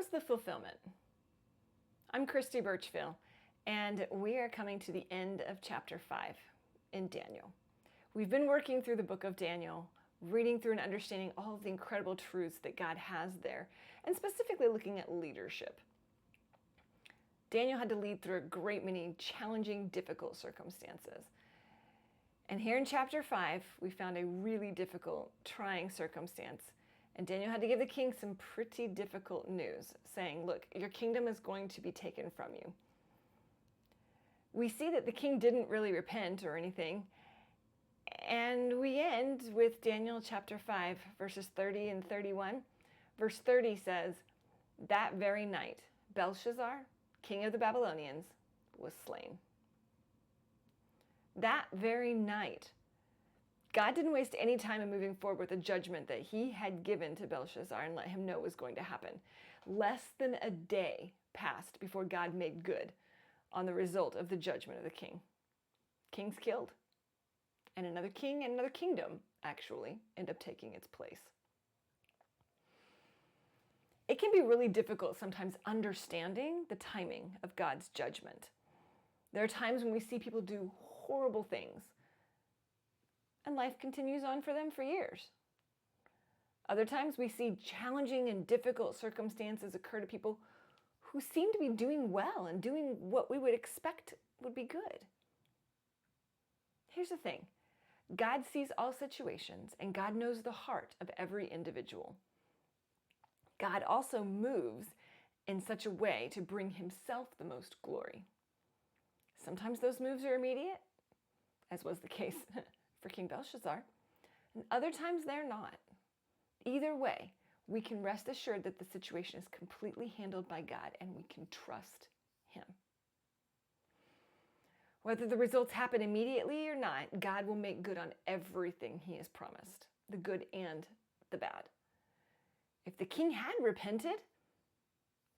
was the fulfillment? I'm Christy Birchville, and we are coming to the end of chapter 5 in Daniel. We've been working through the book of Daniel, reading through and understanding all of the incredible truths that God has there, and specifically looking at leadership. Daniel had to lead through a great many challenging, difficult circumstances. And here in chapter 5, we found a really difficult, trying circumstance. And Daniel had to give the king some pretty difficult news, saying, look, your kingdom is going to be taken from you. We see that the king didn't really repent or anything. And we end with Daniel chapter 5, verses 30 and 31. Verse 30 says, that very night, Belshazzar, king of the Babylonians, was slain. That very night, God didn't waste any time in moving forward with the judgment that he had given to Belshazzar and let him know was going to happen. Less than a day passed before God made good on the result of the judgment of the king. King's killed. And another king and another kingdom actually end up taking its place. It can be really difficult sometimes understanding the timing of God's judgment. There are times when we see people do horrible things, and life continues on for them for years. Other times we see challenging and difficult circumstances occur to people who seem to be doing well and doing what we would expect would be good. Here's the thing. God sees all situations, and God knows the heart of every individual. God also moves in such a way to bring himself the most glory. Sometimes those moves are immediate, as was the case for King Belshazzar, and other times they're not. Either way, we can rest assured that the situation is completely handled by God, and we can trust him. Whether the results happen immediately or not, God will make good on everything he has promised, the good and the bad. If the king had repented,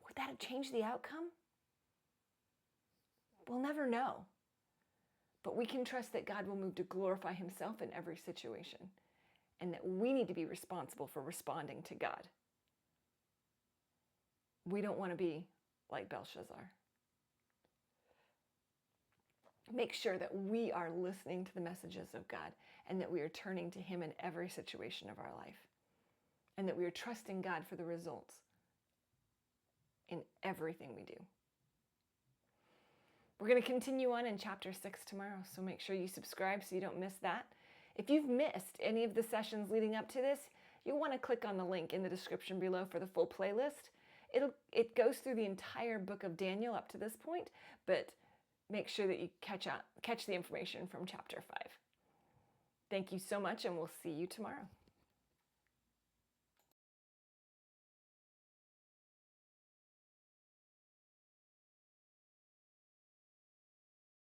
would that have changed the outcome? We'll never know. But we can trust that God will move to glorify himself in every situation, and that we need to be responsible for responding to God. We don't want to be like Belshazzar. Make sure that we are listening to the messages of God, and that we are turning to him in every situation of our life, and that we are trusting God for the results in everything we do. We're going to continue on in chapter 6 tomorrow, so make sure you subscribe so you don't miss that. If you've missed any of the sessions leading up to this, you'll want to click on the link in the description below for the full playlist. It goes through the entire book of Daniel up to this point, but make sure that you catch the information from chapter 5. Thank you so much, and we'll see you tomorrow.